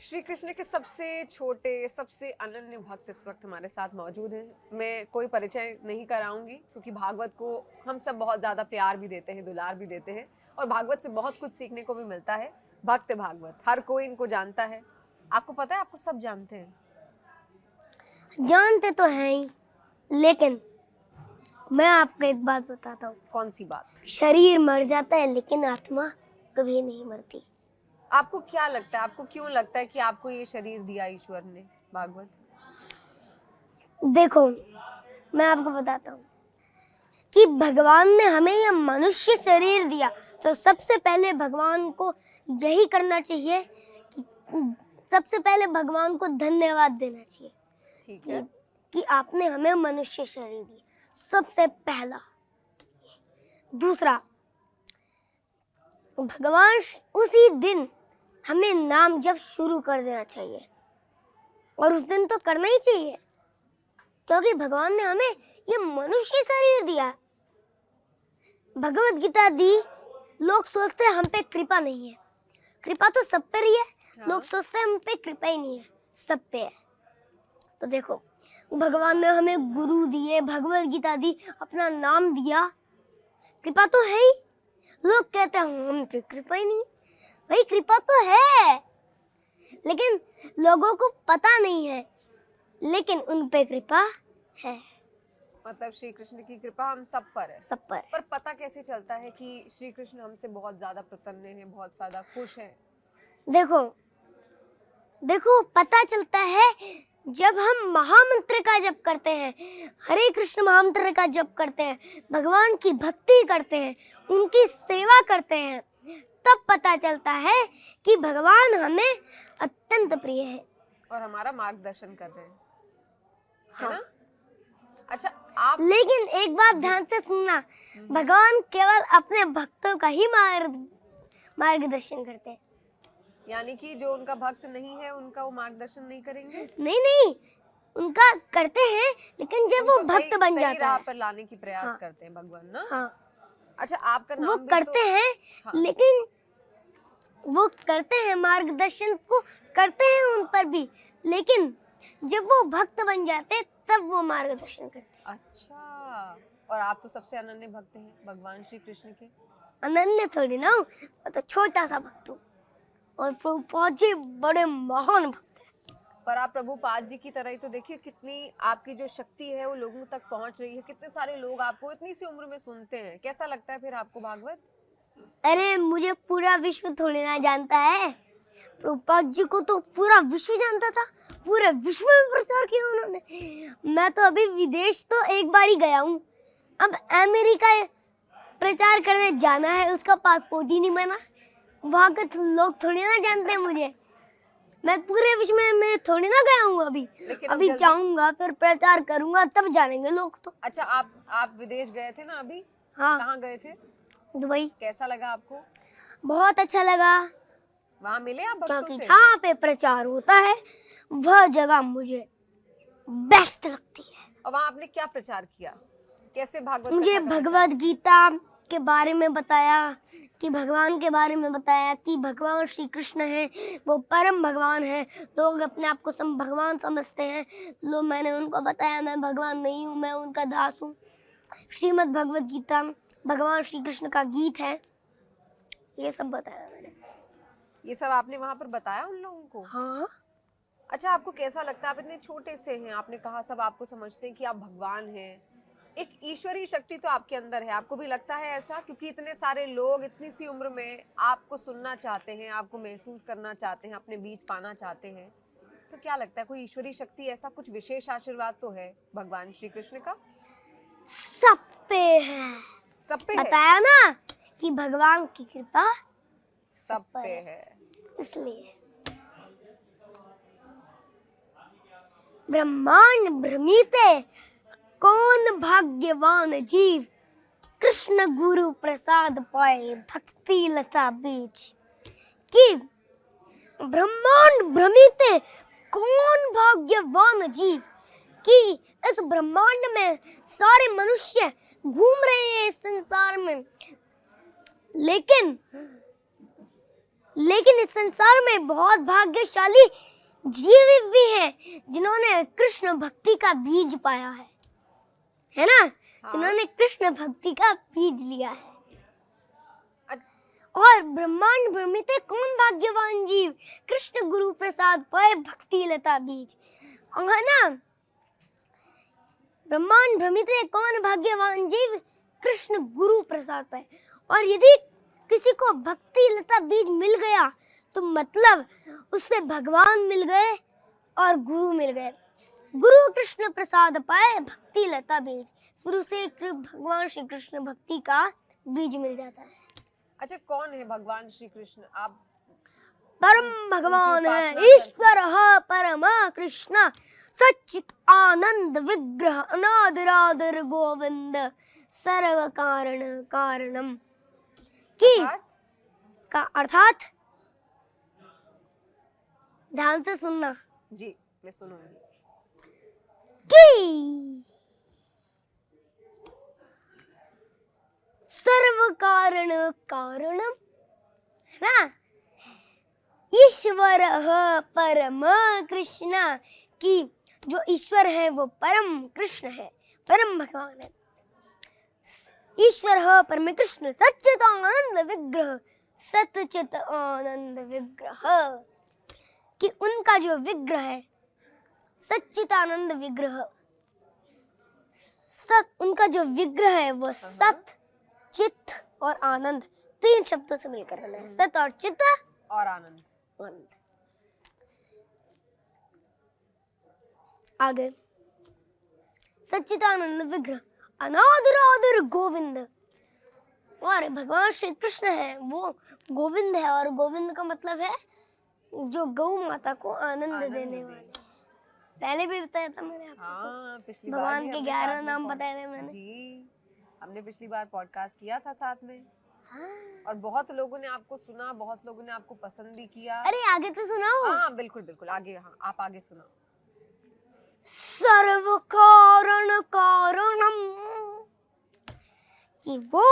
श्री कृष्ण के सबसे छोटे सबसे अनन्य भक्त इस वक्त हमारे साथ मौजूद हैं। मैं कोई परिचय नहीं कराऊंगी क्योंकि भागवत को हम सब बहुत ज़्यादा प्यार भी देते हैं, दुलार भी देते हैं और भागवत से बहुत कुछ सीखने को भी मिलता है। भक्त भागवत हर कोई इनको जानता है। आपको पता है, आपको सब जानते हैं। जानते तो हैं ही, लेकिन मैं आपको एक बात बताता हूँ। कौन सी बात? शरीर मर जाता है लेकिन आत्मा कभी नहीं मरती। आपको क्या लगता है, आपको क्यों लगता है कि आपको ये शरीर दिया ईश्वर ने? भागवत देखो, मैं आपको बताता हूँ कि भगवान ने हमें यह मनुष्य शरीर दिया, तो सबसे पहले भगवान को यही करना चाहिए कि सबसे पहले भगवान को धन्यवाद देना चाहिए। ठीक है कि आपने हमें मनुष्य शरीर दिया, सबसे पहला। दूसरा, भगवान उसी दिन हमें नाम जप शुरू कर देना चाहिए, और उस दिन तो करना ही चाहिए क्योंकि भगवान ने हमें ये मनुष्य शरीर दिया। भगवत गीता दी, लोग सोचते हैं हम पे कृपा नहीं है। कृपा तो सब पे ही है। हाँ। लोग सोचते हैं हम पे कृपा ही नहीं है, सब पे है। तो देखो, भगवान ने हमें गुरु दिए, भगवत गीता दी, अपना नाम दिया, कृपा तो है ही। लोग कहते हैं हम पे कृपा ही नहीं। भाई कृपा तो है, लेकिन लोगों को पता नहीं है, लेकिन उन पे कृपा है। मतलब श्री कृष्ण की कृपा हम सब पर है। सब पर पता कैसे चलता है कि श्री कृष्ण हमसे बहुत ज्यादा प्रसन्न हैं, बहुत ज्यादा खुश हैं? देखो पता चलता है जब हम महामंत्र का जप करते हैं, हरे कृष्ण महामंत्र का जप करते हैं, भगवान की भक्ति करते हैं, उनकी सेवा करते हैं, तब पता चलता है कि भगवान हमें अत्यंत प्रिय है और हमारा मार्गदर्शन कर रहे हैं। हाँ। है ना? अच्छा, आप लेकिन एक बात ध्यान से सुनना, भगवान केवल अपने भक्तों का ही मार्गदर्शन करते हैं। यानी कि जो उनका भक्त नहीं है उनका वो मार्गदर्शन नहीं करेंगे? नहीं, उनका करते हैं, लेकिन जब वो भक्त बन सही जाता राह है पर लाने की प्रयास हाँ। करते हैं भगवान ना। हाँ, अच्छा, आपका नाम वो भी करते तो... हैं हाँ। लेकिन वो करते हैं, मार्गदर्शन को करते हैं उन पर भी, लेकिन जब वो भक्त बन जाते हैं तब वो मार्गदर्शन करते हैं। अच्छा, और आप तो सबसे अनन्य भक्त हैं भगवान श्री कृष्ण के। अनन्य थोड़ी ना हूँ, मैं तो छोटा सा भक्त हूँ और प्रभुपाद जी बड़े महान भक्त हैं। पर आप प्रभुपाद जी की तरह ही तो देखिए, कितनी आपकी जो शक्ति है वो लोगों तक पहुंच रही है। कितने सारे लोग आपको इतनी सी उम्र में सुनते हैं। कैसा लगता है फिर आपको भागवत? अरे मुझे पूरा विश्व थोड़ी ना जानता है, प्रभुपाद जी को तो पूरा विश्व जानता था। पूरे विश्व में प्रचार किया उन्होंने। मैं तो अभी विदेश तो एक बार ही गया हूँ, अब अमेरिका प्रचार करने जाना है, उसका पासपोर्ट ही नहीं बना। वहाँ के लोग थोड़ी ना जानते हैं मुझे। मैं पूरे विश्व में थोड़ी ना गया हूँ अभी जाऊंगा, फिर प्रचार करूंगा, तब जानेंगे लोग तो। अच्छा, आप विदेश गए थे ना अभी? हाँ। कहाँ गए थे? दुबई। कैसा लगा आपको? बहुत अच्छा लगा। वहाँ मिले आप भक्तों क्योंकि से? जहाँ पे प्रचार होता है वह जगह मुझे बेस्ट लगती है। और वहाँ आपने क्या प्रचार किया? कैसे भागवत? मुझे भगवत गीता के बारे में बताया, कि भगवान के बारे में बताया कि भगवान श्री कृष्ण है, वो परम भगवान है। लोग अपने आप को भगवान समझते हैं। मैंने उनको बताया मैं भगवान नहीं हूँ, मैं उनका दास हूँ। श्रीमद् भगवत गीता भगवान श्री कृष्ण का गीत है, ये सब बताया मैंने। ये सब आपने वहाँ पर बताया उन लोगों को? हाँ। अच्छा, आपको कैसा लगता है? आप इतने छोटे से हैं, आपने कहा सब आपको समझते हैं कि आप भगवान हैं। एक ईश्वरीय शक्ति तो आपके अंदर है। आपको भी लगता है ऐसा? क्योंकि इतने सारे लोग इतनी सी उम्र में आपको सुनना चाहते हैं, आपको महसूस करना चाहते हैं, अपने बीच पाना चाहते हैं, तो क्या लगता है कोई ईश्वरीय शक्ति, ऐसा कुछ विशेष आशीर्वाद तो है भगवान श्री कृष्ण का? सब पे है। सब पे बताया ना कि भगवान की कृपा सब पे है। इसलिए ब्रह्मांड भ्रमिते कौन भाग्यवान जीव, कृष्ण गुरु प्रसाद पाए भक्ति लता बीज। कि ब्रह्मांड भ्रमिते कौन भाग्यवान जीव, कि इस ब्रह्मांड में सारे मनुष्य घूम रहे हैं इस संसार में, लेकिन लेकिन इस संसार में बहुत भाग्यशाली जीव भी हैं जिन्होंने कृष्ण भक्ति का बीज पाया है ना, हाँ। जिन्होंने कृष्ण भक्ति का बीज लिया है। अ- और ब्रह्मांड भ्रमित कौन भाग्यवान जीव, कृष्ण गुरु प्रसाद पाए भक्ति लता बीज, है ना। ब्रह्मांड भ्रमित कौन भाग्यवान जीव, कृष्ण गुरु प्रसाद पाए। और यदि किसी को भक्ति लता बीज मिल गया तो मतलब उससे भगवान मिल गए और गुरु मिल गए। गुरु कृष्ण प्रसाद पाए भक्ति लता बीज, फिर उसे भगवान श्री कृष्ण भक्ति का बीज मिल जाता है। अच्छा, कौन है भगवान श्री कृष्ण? आप परम भगवान है, ईश्वर परम कृष्ण सच्चित आनंद विग्रह अनादिरादर गोविंद सर्व कारण कारणम। की इसका अर्थात ध्यान से सुनना जी, मैं सुनूंगी। कि सर्व कारण कारणम, है ना, ईश्वर परम कृष्ण, की जो ईश्वर है वो परम कृष्ण है, परम भगवान है। ईश्वर परम कृष्ण सच्चित आनंद विग्रह, सच्चित आनंद विग्रह, कि उनका जो विग्रह है सच्चित आनंद विग्रह, उनका जो विग्रह है वो सत चित और आनंद तीन शब्दों से मिलकर बना है, सत और चित और आनंद। आगे सच्चिदानंद विग्रह अनादिरादिर गोविंद, और भगवान श्री कृष्ण है वो गोविंद है, और गोविंद का मतलब है जो गौ माता को आनंद देने वाले। पहले भी बताया था मैंने आपको। हाँ, पिछली भगवान बार के 11 नाम बताए थे मैंने जी, हमने पिछली बार पॉडकास्ट किया था साथ में। हाँ। और बहुत लोगों ने आपको सुना, बहुत लोगों ने आपको पसंद भी किया। अरे आगे तो सुनाओ। हाँ बिल्कुल बिल्कुल, आगे, हाँ आप आगे सुनाओ। सर्व कारण कारणम, कि वो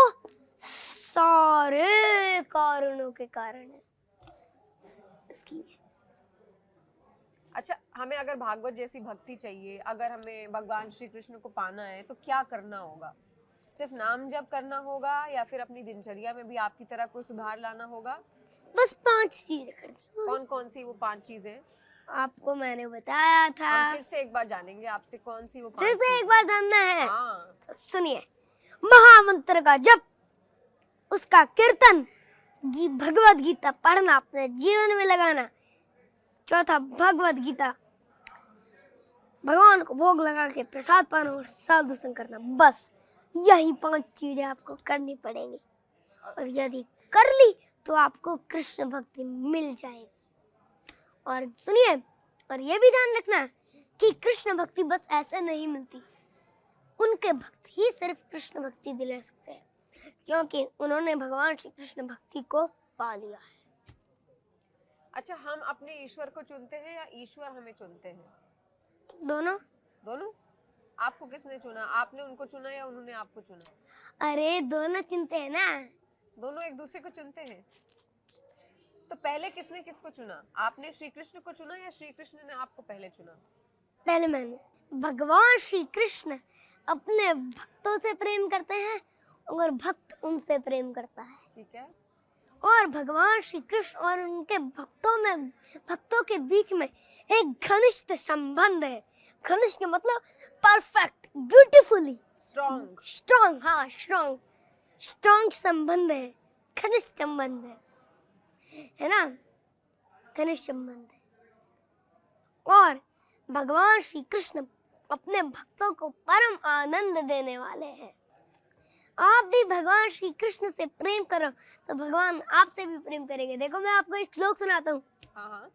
सारे कारणों के कारण है, इसलिए। अच्छा, हमें अगर भागवत जैसी भक्ति चाहिए, अगर हमें भगवान श्री कृष्ण को पाना है तो क्या करना होगा? सिर्फ नाम जप करना होगा या फिर अपनी दिनचर्या में भी आपकी तरह कोई सुधार लाना होगा? बस 5 चीजें करनी। कौन कौन सी वो 5 चीजें? आपको मैंने बताया था। हम फिर से एक बार जानेंगे आपसे, कौन सी वो 5 फिर से एक बार जानना है। हाँ। तो सुनिए, महामंत्र का जप, उसका कीर्तन, भगवत गीता पढ़ना, अपने जीवन में लगाना। चौथा, भगवत गीता भगवान को भोग लगा के प्रसाद पाना और साधु संग करना। बस यही 5 चीजें आपको करनी पड़ेंगी, और यदि कर ली तो आपको कृष्ण भक्ति मिल जाएगी। और सुनिए, और ये भी ध्यान रखना कि कृष्ण भक्ति बस ऐसे नहीं मिलती, उनके भक्त ही सिर्फ कृष्ण भक्ति दिला सकते हैं, क्योंकि उन्होंने भगवान श्री कृष्ण भक्ति को पा लिया है। अच्छा, हम अपने ईश्वर को चुनते हैं या ईश्वर हमें चुनते हैं? दोनों। दोनों। आपको किसने चुना? आपने उनको चुना या उन्होंने आपको चुना? अरे दोनों चुनते हैं ना। दोनों एक दूसरे को चुनते हैं। तो पहले किसने किसको चुना? आपने श्री कृष्ण को चुना या श्री कृष्ण ने आपको पहले चुना? पहले मैंने। भगवान श्री कृष्ण अपने भक्तों से प्रेम करते हैं और भक्त उनसे प्रेम करता है। ठीक है। और भगवान श्री कृष्ण और उनके भक्तों के बीच में एक घनिष्ठ संबंध है। घनिष्ठ मतलब परफेक्ट, ब्यूटीफुली स्ट्रॉन्ग, हाँ स्ट्रॉन्ग संबंध है, घनिष्ठ संबंध है ना, घनिष्ठ संबंध है। और भगवान श्री कृष्ण अपने भक्तों को परम आनंद देने वाले हैं। आप भी भगवान श्री कृष्ण से प्रेम करो तो भगवान आपसे भी प्रेम करेंगे। देखो मैं आपको एक श्लोक सुनाता हूँ। हाँ।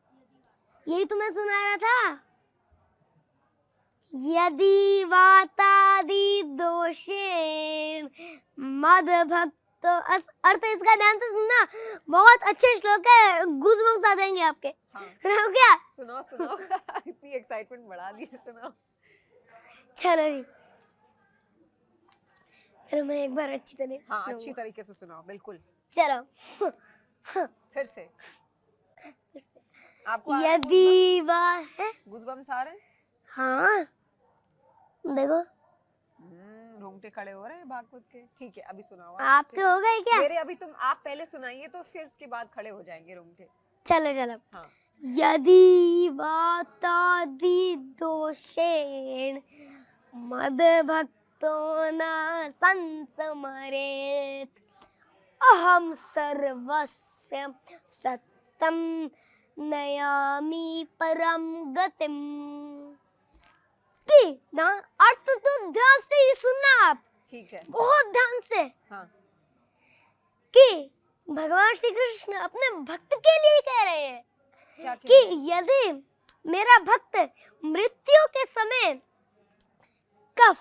यही तो मैं सुना रहा था। यदि वातादि दोषेण मद भक्त, अर्थ इसका ध्यान से सुनना, बहुत अच्छे श्लोक है, गूज़बम्स आ जाएंगे आपके। हाँ। सुनाओ क्या? सुनाओ इतनी एक्साइटमेंट बढ़ा दी है, सुनाओ। चलो मैं एक बार अच्छी तरह हाँ, अच्छी तरीके से सुनाओ, बिल्कुल। चलो फिर से फिर से। आपको आ रहा है यदि वह है, गूज़बम्स आ रहे हैं? हाँ देखो रोंगटे खड़े हो रहे हैं भागवत के। ठीक है, अभी सुनाओ आप। आपके हो गए क्या? मेरे अभी तुम आप पहले सुनाइए तो फिर उसके बाद खड़े हो जाएंगे रोंगटे। चलो चलो। हाँ। यदि वातादि दोषेण मद भक्तो न संसमरेत् अहम सर्वस्य सत्यम नयामि परम गतिम। कि ना अर्थ तो ध्यान से ही सुनना आप, ठीक है। बहुत ध्यान से। हाँ। कि भगवान श्री कृष्ण अपने भक्त के लिए कह रहे हैं क्या कि कह रहे हैं? यदि मेरा भक्त मृत्यु के समय कफ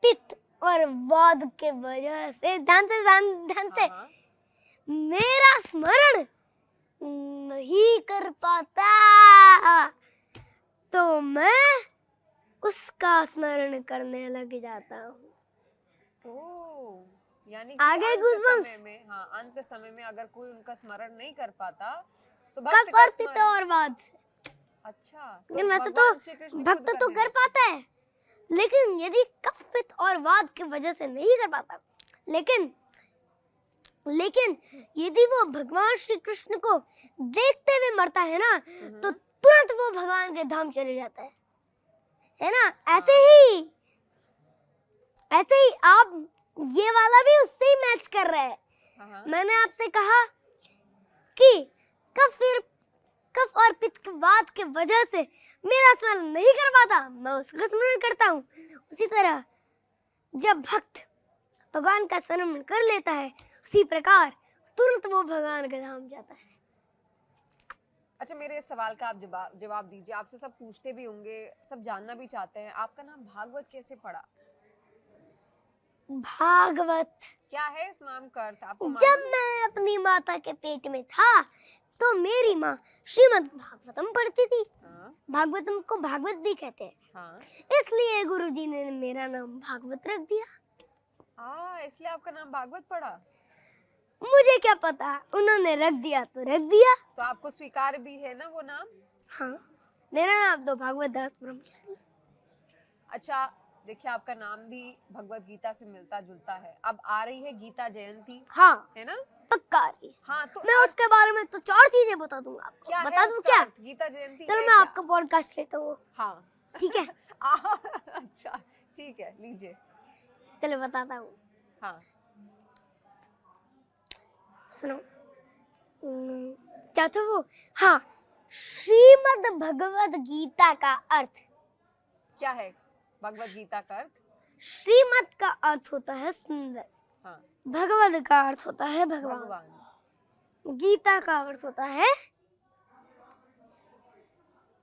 पित्त और वाद के वजह से ध्यान से हाँ, हाँ। मेरा स्मरण नहीं कर पाता तो मैं उसका स्मरण करने लग जाता हूँ। ओह, यानी आगे अंत goosebumps। समय में, हाँ, अंत समय में अगर कोई उनका स्मरण नहीं कर पाता तो कफ भक्त का और पित्त स्मरण। और वाद से। अच्छा, लेकिन वैसे तो भगवान श्री कृष्ण खुद भक्त तो करने कर लगते। पाता है, लेकिन यदि कफ पित्त और वाद की वजह से नहीं कर पाता, लेकिन यदि वो भगवान श्री कृष्ण को देखते हुए मरता है ना, तो तुरंत वो भगवान के धाम चले जाता है ना। ऐसे ही आप ये वाला भी उससे ही मैच कर रहे हैं। हाँ। मैंने आपसे कहा कि कफ और पित्त के वाद के वजह से मेरा स्मरण नहीं कर पाता, मैं उसका स्मरण करता हूँ। उसी तरह जब भक्त भगवान का स्मरण कर लेता है, उसी प्रकार तुरंत वो भगवान के धाम जाता है। अच्छा, मेरे इस सवाल का आप जवाब दीजिए। आपसे सब पूछते भी होंगे, सब जानना भी चाहते हैं, आपका नाम भागवत कैसे पड़ा? भागवत क्या है इस नाम का अर्थ, आपको जब मालूम है? मैं अपनी माता के पेट में था तो मेरी माँ श्रीमद् भागवतम पढ़ती थी। हाँ, भागवतम को भागवत भी कहते हैं, हाँ। इसलिए गुरुजी ने मेरा नाम भागवत रख दिया। इसलिए आपका नाम भागवत पड़ा। मुझे क्या पता, उन्होंने रख दिया तो रख दिया। तो आपको स्वीकार भी है ना वो नाम? हाँ, मेरा नाम तो भागवत दास ब्रह्मचारी। अच्छा, देखिए आपका नाम भी भगवत गीता से मिलता जुलता है। अब आ रही है गीता जयंती, हाँ है ना? पक्का आ रही है। हाँ, तो मैं उसके बारे में तो 4 चीजें बता दूंगा आपको। क्या बता है दूं उसका क्या? अर्थ? गीता जयंती चलो है मैं क्या? आपका पॉडकास्ट लेता हूँ। हाँ। ठीक है। अच्छा, ठीक है, लीजिए। चलो बताता हूँ। हाँ। सुनो। क्या था वो? हाँ, श्रीमद् भगवद गीता का अर्थ। क्या है भगवत गीता का अर्थ? श्रीमद् का अर्थ होता है सुंदर, हाँ, भगवद का अर्थ होता है भगवान, भगवान। गीता का अर्थ होता है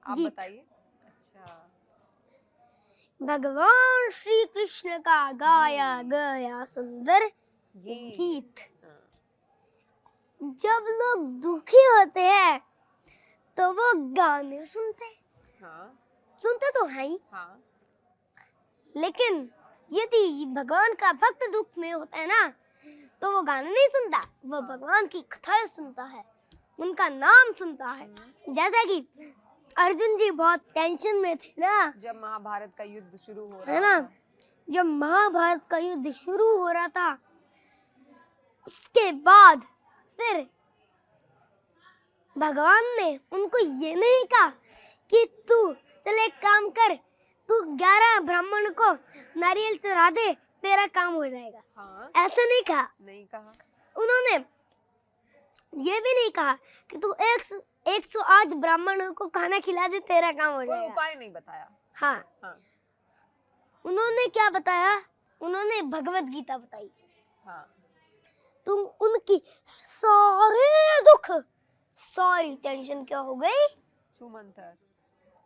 आप गीत। बताइए। अच्छा, भगवान श्री कृष्ण का गाया गया सुंदर गीत। हाँ। जब लोग दुखी होते हैं तो वो गाने सुनते हैं, हाँ, सुनते तो है ही, हाँ। लेकिन यदि भगवान का भक्त दुख में होता है ना, तो वो गाने नहीं सुनता, वो भगवान की कथाएं सुनता है, उनका नाम सुनता है। जैसे कि अर्जुन जी बहुत टेंशन में थे ना, जब महाभारत का युद्ध शुरू हो रहा है ना, था। जब महाभारत का युद्ध शुरू हो रहा था, उसके बाद फिर भगवान ने उनको ये नहीं कहा कि तू चल एक काम कर, तू 11 ब्राह्मण को नारियल चढ़ा दे, तेरा काम हो जाएगा। हाँ, ऐसा नहीं कहा। नहीं कहा। उन्होंने ये भी नहीं कहा कि तू 108 ब्राह्मणों को खाना खिला दे, तेरा काम हो कोई जाएगा। उपाय नहीं बताया। हाँ, हाँ, उन्होंने क्या बताया? उन्होंने भगवत गीता बताई। हाँ। तुम उनकी सारे दुख, सारी टेंशन क्या हो गई? छूमंतर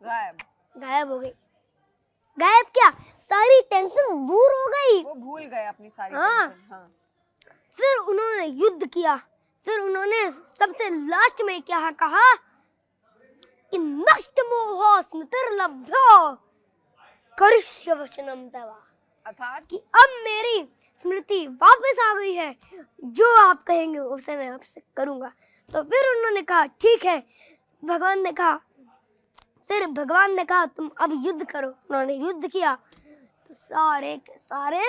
गायब। गायब हो गई। गायब क्या? सारी टेंशन दूर हो गई। वो भूल गए अपनी सारी हाँ। टेंशन। हाँ। फिर उन्होंने युद्ध किया। फिर उन्होंने सबसे लास्ट में क्या कहा कि नष्ट मोह स्मृतिर्लभ्यो करिष्य वचनम तव, अर्थात कि अब मेरी स्मृति वापस आ गई है, जो आप कहेंगे उसे मैं आपसे करूंगा। तो फिर उन्होंने कहा ठीक है। भगवान ने कहा, फिर भगवान ने कहा तुम अब युद्ध करो। उन्होंने युद्ध किया तो सारे के सारे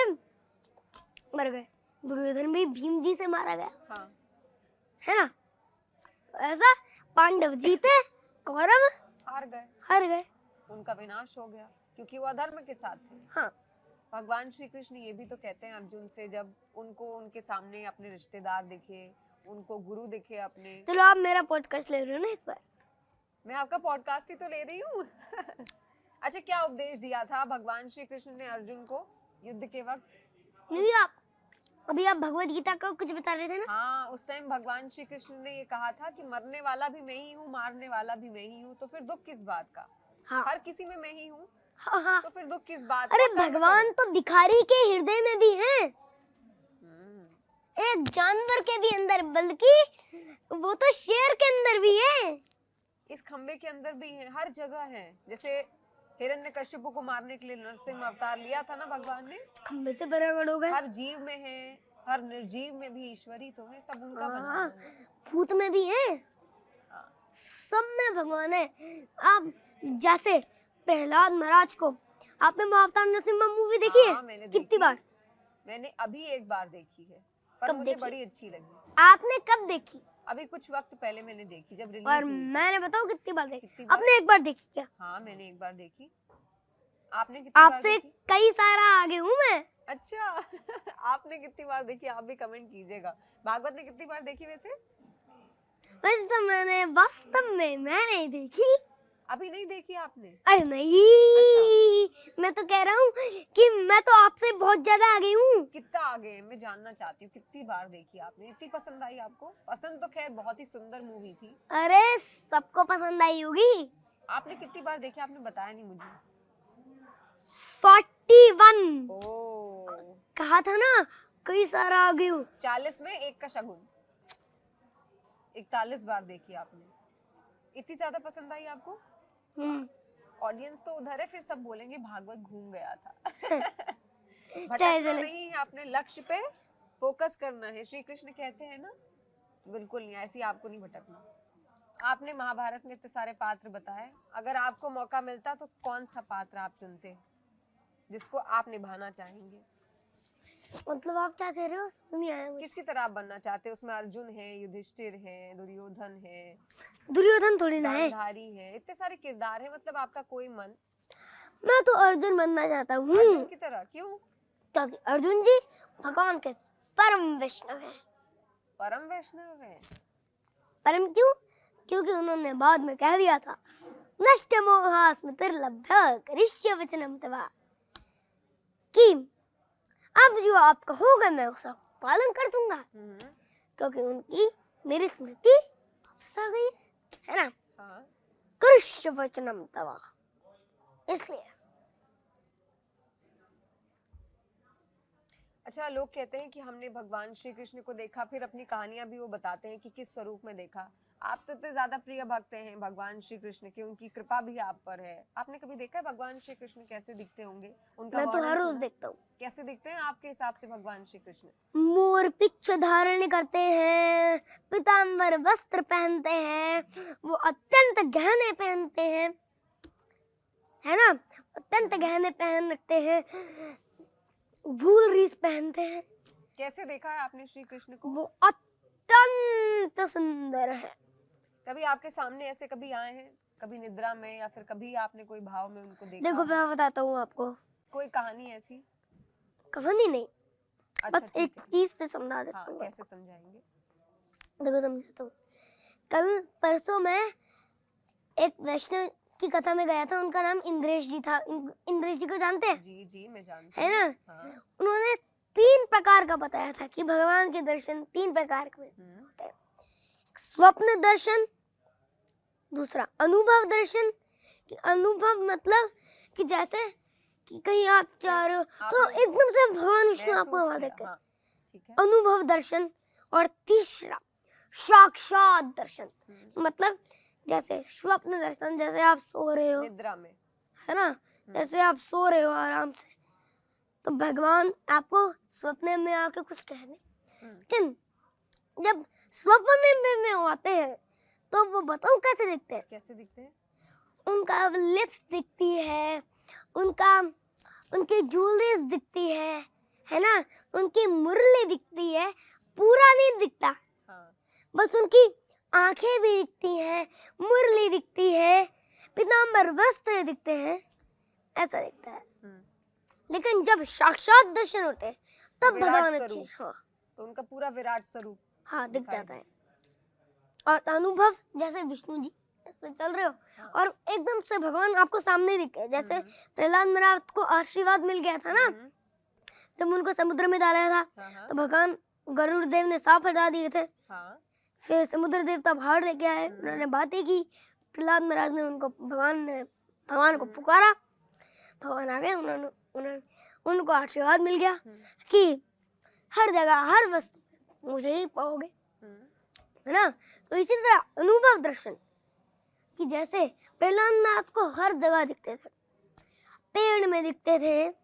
मर गए। दुर्योधन भी भीम जी से मारा गया, हाँ, है ना। तो ऐसा पांडव जीते, कौरव हार गए। उनका विनाश हो गया क्योंकि वो अधर्म के साथ थे। हाँ, भगवान श्री कृष्ण ये भी तो कहते हैं अर्जुन से, जब उनको उनके सामने अपने रिश्तेदार दिखे, उनको गुरु दिखे अपने। चलो आप मेरा पॉडकास्ट ले रहे हो ना इस बार। मैं आपका पॉडकास्ट ही तो ले रही हूँ। अच्छा, क्या उपदेश दिया था भगवान श्री कृष्ण ने अर्जुन को युद्ध के वक्त? नहीं, आप अभी आप भगवत गीता का कुछ बता रहे थे ना। हाँ, उस टाइम भगवान श्री कृष्ण ने ये कहा था कि मरने वाला भी मैं ही हूँ, मारने वाला भी मैं ही हूँ, तो फिर दुख किस बात का? हाँ, हर किसी में मैं ही हूँ, हाँ। तो फिर दुख किस बात अरे का? भगवान तो भिखारी के हृदय में भी हैं, हम्म, एक जानवर के भी अंदर, बल्कि वो तो शेर के अंदर भी है। इस खंबे के अंदर भी है, हर जगह है। जैसे हिरण्यकश्यप को मारने के लिए नरसिंह अवतार लिया था ना भगवान ने, खंबे से बराबर हो गए। हर जीव में है, हर निर्जीव में भी ईश्वरी तो है, सब उनका बना हाँ, है। भूत में भी है, हाँ, सब में भगवान है। आप जैसे प्रहलाद महाराज को, आपने महाअवतार नरसिम्हा मूवी देखी है? हाँ, मैंने कितनी देखी। बार? मैंने अभी एक बार देखी है, पर कब मुझे देखी? बड़ी अच्छी लगी। आपने कब देखी? अभी कुछ वक्त पहले मैंने देखी, जब रिलीज और हुई थी। मैंने बताऊं कितनी बार देखी? कितनी बार? आपने एक बार देखी क्या? हाँ, मैंने एक बार देखी। आपने कितनी बार आपसे देखी? कई सारा आगे हूँ मैं। अच्छा। आपने कितनी बार देखी, आप भी कमेंट कीजिएगा। भागवत ने कितनी बार देखी वैसे? वैसे तो मैंने वास्तव में मैं नहीं देखी। अभी नहीं देखी आपने? अरे नहीं, मैं तो कह रहा हूँ कि मैं तो आपसे बहुत ज्यादा आगे हूँ। कितना आगे है, मैं जानना चाहती हूँ। कितनी बार देखी आपने? इतनी पसंद आई आपको? पसंद तो खैर बहुत ही सुंदर मूवी थी। अरे सबको पसंद आई होगी। आपने कितनी बार देखी, आपने बताया नहीं मुझे। 41 ओ, कहा था ना, कई सारा आगे हूँ। 40 में एक का शगुन 41 बार देखी आपने। इतनी ज्यादा पसंद आई आपको? ऑडियंस तो उधर है, फिर सब बोलेंगे भागवत घूम गया था। भटकना नहीं है, अपने लक्ष्य पे फोकस करना है। श्री कृष्ण कहते हैं ना, बिल्कुल नहीं, ऐसी आपको नहीं भटकना। आपने महाभारत में इतने सारे पात्र बताए, अगर आपको मौका मिलता तो कौन सा पात्र आप चुनते जिसको आप निभाना चाहेंगे? मतलब आप क्या कह रहे हो, समझ नहीं आया मुझे। किसकी तरह आप बनना चाहते हैं? उसमें अर्जुन है, युधिष्ठिर है, दुर्योधन है, दुर्योधन थोड़ी ना है। गांधारी है, इतने सारे किरदार है। मतलब आपका कोई मन? मैं तो अर्जुन बनना चाहता हूँ। अर्जुन की तरह क्यों? क्योंकि अर्जुन जी भगवान के परम वैष्णव हैं। परम वैष्णव है? परम क्यों? क्योंकि उन्होंने बाद में कह दिया था, नष्ट मोहा स्मृतिर्लब्ध करिष्ये वचनं तव, कि अब जो आप कहोगे मैं उसका पालन कर दूंगा, क्योंकि उनकी मेरी स्मृति वापस आ गई है ना। हाँ। करिष्ये वचनं तव, इसलिए। अच्छा, लोग कहते हैं कि हमने भगवान श्री कृष्ण को देखा, फिर अपनी कहानियां भी वो बताते हैं कि किस स्वरूप में देखा। आप तो इतने ज्यादा प्रिय भक्त हैं भगवान श्री कृष्ण के, उनकी कृपा भी आप पर है। आपने कभी देखा है भगवान श्री कृष्ण कैसे दिखते होंगे? उनका मैं तो वर्णन हर रोज सुना? देखता हूँ। कैसे दिखते हैं आपके हिसाब से भगवान श्री कृष्ण? मोर पिच्छ धारण करते हैं, पीतांबर वस्त्र पहनते हैं, वो अत्यंत गहने पहनते हैं, है ना, अत्यंत गहने पहन रखते हैं, ज्वेलरीज पहनते हैं। कैसे देखा है आपने श्री कृष्ण को? वो अत्यंत सुंदर है। कभी आपके सामने ऐसे कभी आए हैं, कभी निद्रा में, या फिर कभी आपने कोई भाव में उनको देखा? देखो मैं बताता हूँ आपको, कोई कहानी ऐसी? कहानी नहीं, अच्छा, बस एक चीज से समझा देता हाँ, हूँ। कैसे समझाएंगे? देखो समझाता हूँ। कल परसों मैं एक वैष्णव की कथा में गया था, उनका नाम इंद्रेश जी था। इंद्रेश जी को जानते हैं? जी जी, मैं जानती है ना। हाँ। उन्होंने 3 प्रकार का बताया था कि भगवान के दर्शन 3 प्रकार के होते हैं। स्वप्न दर्शन, दूसरा अनुभव दर्शन। कि अनुभव मतलब कि जैसे कि कहीं आप जा रहे हो तो एकदम से भगवान विष्णु आपको वहां देख हाँ, ठीक है। अनुभव दर्शन। और तीसरा साक्षात दर्शन, मतलब जैसे स्वप्न दर्शन, जैसे आप सो रहे हो निद्रा में, है ना, जैसे आप सो रहे हो आराम से, तो भगवान आपको सपने में आके कुछ कह दे, लेकिन जब सपने में आते हैं तो वो बताओ कैसे दिखते हैं? कैसे दिखते हैं? उनका लिप्स दिखती है, उनकी ज्वेलरीज दिखती है ना, उनकी मुरली दिखती है, पूरा नहीं दिखता, हाँ। बस उनकी आंखें भी दिखती हैं, मुरली दिखती है, पीताम्बर वस्त्र दिखते हैं, ऐसा दिखता है। लेकिन जब साक्षात दर्शन होते हैं तब विराट भगवान स्वरूप। अच्छे, हाँ तो उनका पूरा विराट स्वरूप हाँ दिख दिखाई जाता है। और अनुभव जैसे विष्णु जी ऐसे चल रहे हो और एकदम से भगवान आपको सामने दिखे, जैसे प्रहलाद महाराज को आशीर्वाद मिल गया था ना जब उनको समुद्र में डाला था, तो भगवान गरुड़ देव ने सांप हटा दिए थे। फिर समुद्र देवता बाहर लेके आए, उन्होंने बातें की, प्रहलाद महाराज ने भगवान को पुकारा, भगवान आ गए, उनको आशीर्वाद मिल गया कि हर जगह हर वस्तु मुझे ही पाओगे, है ना। तो इसी तरह अनुभव दर्शन कि जैसे प्रहलाद नाथ को हर जगह दिखते थे, पेड़ में दिखते थे,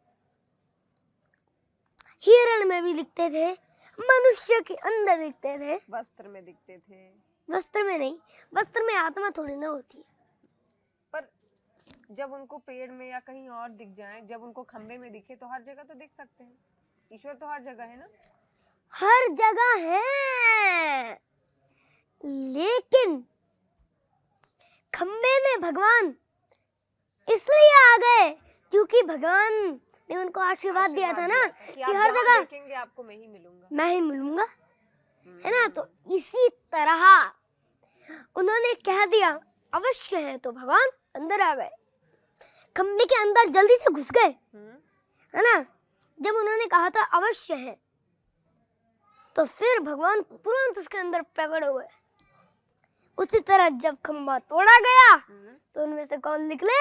हिरण में भी दिखते थे, मनुष्य के अंदर दिखते थे, वस्त्र में दिखते थे। वस्त्र में नहीं, वस्त्र में आत्मा थोड़ी ना होती है। पर जब उनको पेड़ में या कहीं और दिख जाए, जब उनको खंबे में दिखे तो हर जगह तो देख सकते हैं, ईश्वर तो हर जगह है ना। हर जगह है, लेकिन खंबे में भगवान इसलिए आ गए क्योंकि भगवान ने उनको आशीर्वाद दिया था ना कि हर जगह देखेंगे आपको मैं ही मिलूंगा, मैं ही मिलूंगा, है ना। तो इसी तरह उन्होंने कह दिया अवश्य है, तो भगवान अंदर आ गए, खंबे के अंदर जल्दी से घुस गए, है ना। जब उन्होंने कहा था अवश्य है, तो फिर भगवान तुरंत उसके अंदर प्रकट हो गए। उसी तरह जब खंबा तोड़ा गया तो उनमें से कौन निकले?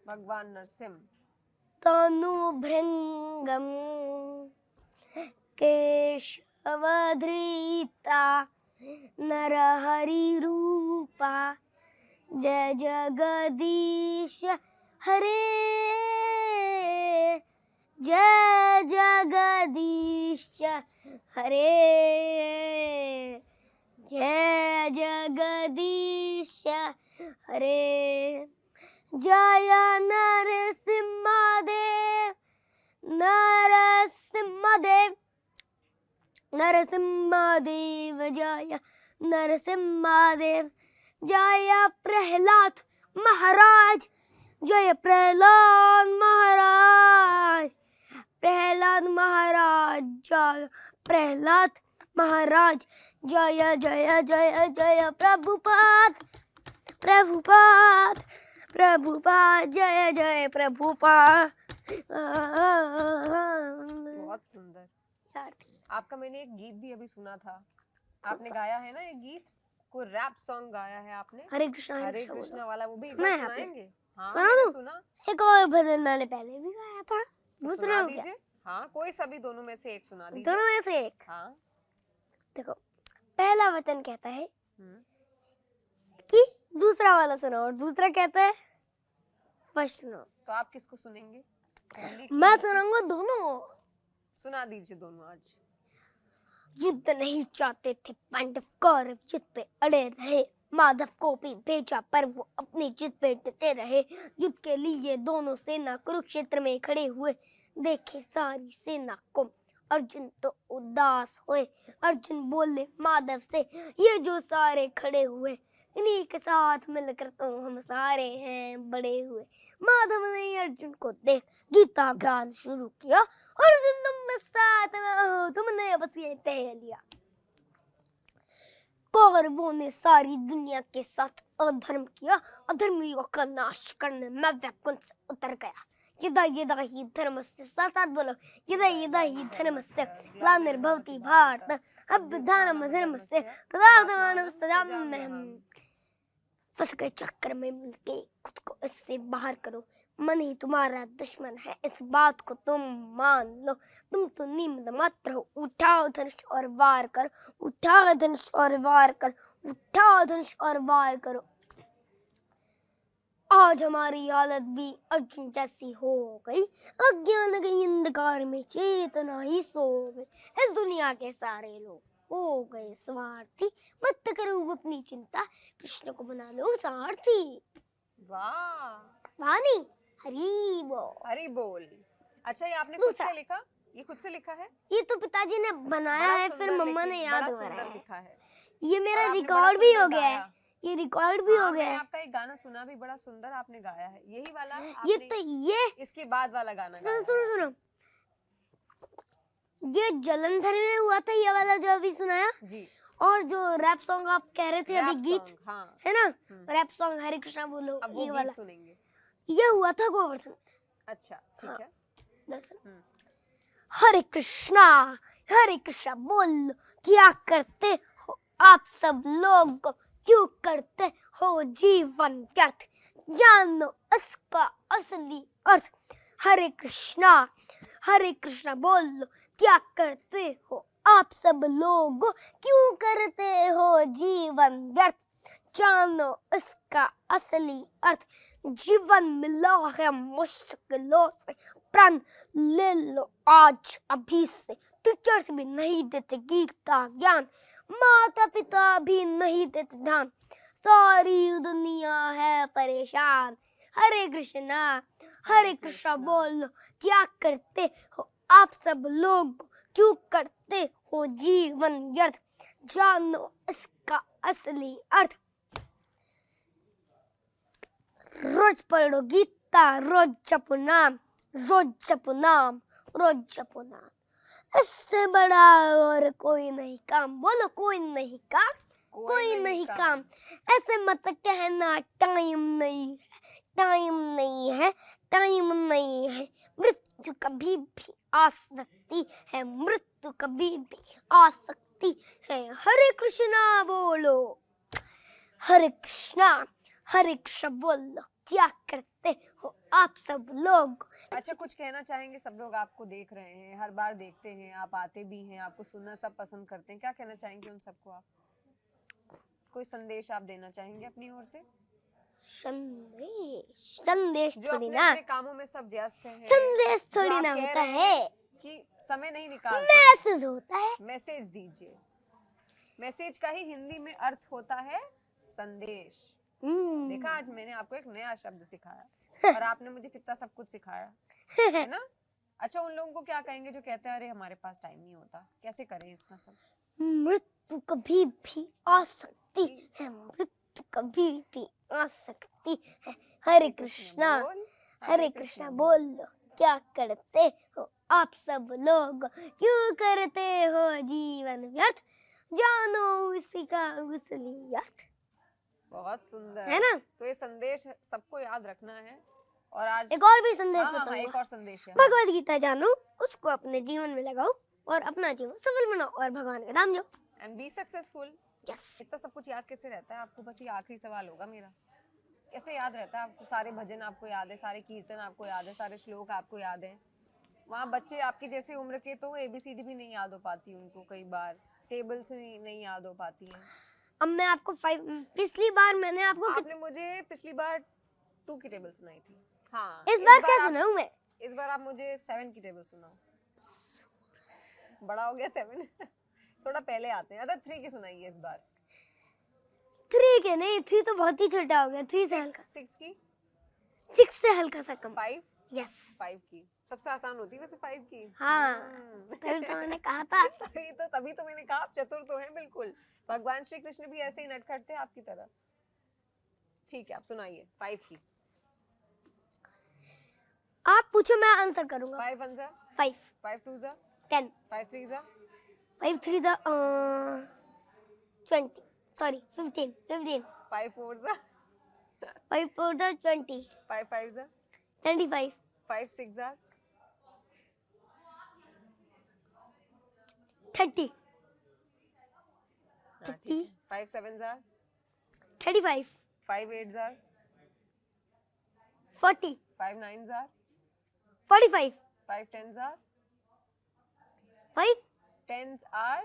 भगवान नरसिंह। तनु भृंगम केशवधृता नरहरि रूपा जय जगदीश हरे, जय जगदीश हरे, जय जगदीश हरे, जय नरसिंहदेव, नरसिंहदेव, नरसिंहदेव, जय नरसिंहदेव, जय प्रहलाद महाराज, जय प्रहलाद महाराज, प्रहलाद महाराज, जय प्रहलाद महाराज, जय जय जय जय प्रभुपाद, प्रभुपाद, प्रभुपाद, जय जय प्रभुपाद। बहुत सुंदर। आपका मैंने एक गीत भी अभी सुना था, आपने गाया है ना एक गीत, कोई रैप सॉन्ग गाया है आपने, हरे कृष्णा वाला, वो भी सुना है सुनाएंगे? हाँ सुना। एक और भजन मैंने पहले भी गाया था, सुना दीजिए। हाँ कोई सभी दोनों में से एक सुना दीजिए। दोनों में से एक। हाँ देखो पहला वचन कहता है कि दूसरा वाला सुनो, और दूसरा कहता है फर्स्ट सुनो। तो आप किसको सुनेंगे? मैं सुनाऊंगा दोनों। सुना दीजिए दोनों आज। युद्ध नहीं चाहते थे पांडव, कौरव युद्ध पे अड़े रहे, माधव को भी भेजा पर वो अपनी जिद पे डटे रहे। युद्ध के लिए दोनों सेना कुरुक्षेत्र में खड़े हुए, देखे सारी सेना को अर्जुन तो उदास हुए। अर्जुन बोले माधव से, ये जो सारे खड़े हुए, इन्हीं के साथ मिलकर तो हम सारे हैं बड़े हुए। माधव ने अर्जुन को देख गीता ज्ञान शुरू किया, अर्जुन तुम साथ में हो, तुमने बस ये तय लिया। कौरवों ने सारी दुनिया के साथ अधर्म किया, अधर्मियों का नाश करने में वैकुंठ से उतर गया। यदा यदा ही धर्मस्य, साथ बोलो, यदा यदा ही धर्मस्य ग्लानिर्भवति भारत अभ्युत्थानम् धर्मस्य तदात्मानं सदाम्यहम्। फंस गए चक्कर में मिलके खुद को इससे बाहर करो, मन ही तुम्हारा दुश्मन है, इस बात को तुम मान लो। तुम तो निमित्त मात्र हो, उठाओ धनुष और वार करो, उठाओ धनुष और वार करो, उठाओ धनुष और वार करो। आज हमारी हालत भी अर्जुन जैसी हो गई, अज्ञान गई अंधकार में चेतना ही सो गई। इस दुनिया के सारे लोग हो गए स्वार्थी, मत करो अपनी चिंता, कृष्ण को बना लो सारथी। वाह, वाणी हरी बोल। हरी बोल। अच्छा, ये आपने खुद दूसरा। से लिखा? ये खुद से लिखा है? ये तो पिताजी ने बनाया बड़ा है, फिर सुंदर मम्मा ने याद बड़ा कराया सुंदर है। लिखा है। ये और मेरा आपने बड़ा रिकॉर्ड भी हो सुंदर गया है, गाया। ये रिकॉर्ड भी हो हाँ, गया मैंने है। आपका एक गाना सुना भी, बड़ा सुंदर आपने गाया है। यही वाला ये आपने तो ये इसके बाद वाला गाना सुनो गाया सुनो है। सुनो, ये जलंधर में हुआ था ये वाला जो अभी सुनाया। जी, और जो रैप सॉन्ग आप कह रहे थे अभी रैप गीत, सॉन्ग, हाँ। है ना, रैप सॉन्ग हरे कृष्णा बोलो, अब वो ये गीत वाला सुनेंगे। ये हुआ था गोवर्धन। अच्छा, ठीक हाँ। है। दर्शन। हम्म। हरे कृष्णा बोल, क्या करते हो आप सब लोग, क्यों करते हो जीवन व्यर्थ, जानो इसका असली अर्थ। हरे कृष्णा बोल, क्या करते हो आप सब लोग, क्यों करते हो जीवन व्यर्थ, जानो इसका असली अर्थ। जीवन मिला है मुश्किलों से, प्राण ले लो आज अभी से। टीचर्स भी नहीं देते गीता ज्ञान, माता पिता भी नहीं देते ध्यान, सारी दुनिया है परेशान। हरे कृष्णा बोलो, क्या करते हो आप सब लोग, क्यों करते हो जीवन व्यर्थ, जानो इसका असली अर्थ। रोज पढ़ो गीता, रोज जपो नाम, इससे बड़ा और कोई नहीं काम। बोलो कोई नहीं काम, कोई नहीं काम। ऐसे मत कहना टाइम नहीं है, मृत्यु कभी भी आ सकती है, मृत्यु कभी भी आ सकती है। हरे कृष्णा बोलो, हरे कृष्णा बोलो, क्या करते हो आप सब लोग। अच्छा, कुछ कहना चाहेंगे? सब लोग आपको देख रहे हैं, हर बार देखते हैं, आप आते भी हैं, आपको सुनना सब पसंद करते हैं। क्या कहना चाहेंगे उन सबको आप? कोई संदेश आप देना चाहेंगे अपनी ओर से? संदेश जो थोड़ी अपने ना, अपने कामों में सब व्यस्त हैं, संदेश जो थोड़ी आप ना कह होता रहे है, हैं कि समय नहीं निकालते, मैसेज होता है। मैसेज दीजिए। मैसेज का ही हिंदी में अर्थ होता है संदेश। देखा, आज मैंने आपको एक नया शब्द सिखाया और आपने मुझे कितना सब कुछ सिखाया, है ना? अच्छा, उन लोगों को क्या कहेंगे जो कहते हैं अरे हमारे पास टाइम नहीं होता, कैसे करें इतना सब? मृत्यु कभी भी आ सकती है, मृत्यु कभी भी आ सकती है। हरे कृष्णा बोलो, क्या करते हो आप सब लोग, क्यों करते हो जीवन व्यर्थ, जानो इसी का असली अर्थ। बहुत सुंदर, है ना? तो ये संदेश सबको याद रखना है। और आज एक और भी संदेश हाँ, बताऊंगा। एक और संदेश है। भगवद गीता जानो, उसको अपने जीवन में लगाओ और अपना जीवन सफल बनाओ और भगवान का नाम लो, एंड बी सक्सेसफुल। यस। इतना सब कुछ याद कैसे रहता है आपको? बस ये आखिरी सवाल होगा मेरा, कैसे याद रहता है आपको? सारे भजन आपको याद है, सारे कीर्तन आपको याद है, सारे श्लोक आपको याद है। वहाँ बच्चे आपकी जैसे उम्र के तो ABCD भी नहीं याद हो पाती उनको, कई बार टेबल्स नहीं याद हो पाती हैं। अब मैं आपको पिछली बार मैंने आपको आपने मुझे पिछली बार 2 की टेबल सुनाई थी। हाँ, इस बार क्या सुनाऊं मैं? इस बार आप मुझे 7 की टेबल सुनाओ। बड़ा हो गया 7 थोड़ा पहले आते हैं। 3 की सुनाइए इस बार। 3 के नहीं, 3 तो बहुत ही छोटा हो गया, 3 से हल्का, 6 की, 6 से हल्का सा कम। 5, यस। 5 की सबसे आसान होती है वैसे 5 की। हाँ, तभी तो मैंने कहा था। तभी तो मैंने कहा आप चतुर तो हैं बिल्कुल। भगवान श्री कृष्ण भी ऐसे ही नटखट थे आपकी तरह। ठीक है, आप सुनाइए 5 की। आप पूछो, मैं आंसर करूंगा। 5 1 जा 5, 5 2 जा 10, 5 3 जा 5 3 जा 20, सॉरी 15, 5 4 जा 5 4 जा 20, 5 5 जा 25, 5 6 जा 30, 5 7 जा 35, 5 8 जा 40, 5 9 जा 45, 5 10 जा 5 10s are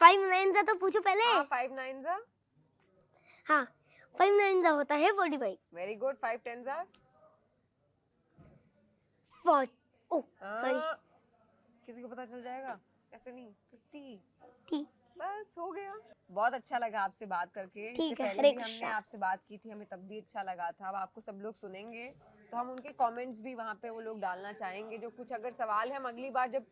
5 9 जा तो पूछो पहले। हाँ 5 9 जा हाँ 5 9 होता है 45। Very good. 5 10s are 4 oh sorry किसी को पता चल जाएगा, ऐसे नहीं। 50। ठीक बस हो गया। बहुत अच्छा लगा आपसे बात करके। इससे ठीक है, पहले हरे भी हमने कृष्णा। आपसे बात की थी, हमें तब भी अच्छा लगा था। अब आपको सब लोग सुनेंगे तो हम उनके कमेंट्स भी वहाँ पे वो लोग डालना चाहेंगे। जो कुछ अगर सवाल है, हम अगली बार जब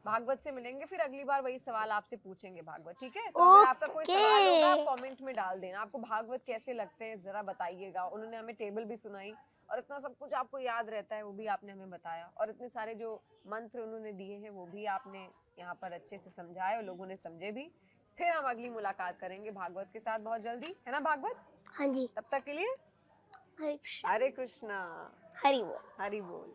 भागवत से मिलेंगे फिर अगली बार वही सवाल आपसे पूछेंगे भागवत, ठीक है? तो अगर आपका कोई सवाल होगा आप कमेंट में डाल देना। आपको भागवत कैसे लगते हैं जरा बताइएगा। उन्होंने हमें टेबल भी सुनाई और इतना सब कुछ आपको याद रहता है वो भी आपने हमें बताया, और इतने सारे जो मंत्र उन्होंने दिए हैं वो भी आपने यहाँ पर अच्छे से समझाए और लोगों ने समझे भी। फिर हम अगली मुलाकात करेंगे भागवत के साथ बहुत जल्दी, है ना भागवत? हाँ जी, तब तक के लिए हरे कृष्णा, हरे कृष्णा, हरि बोल। हरि बोल।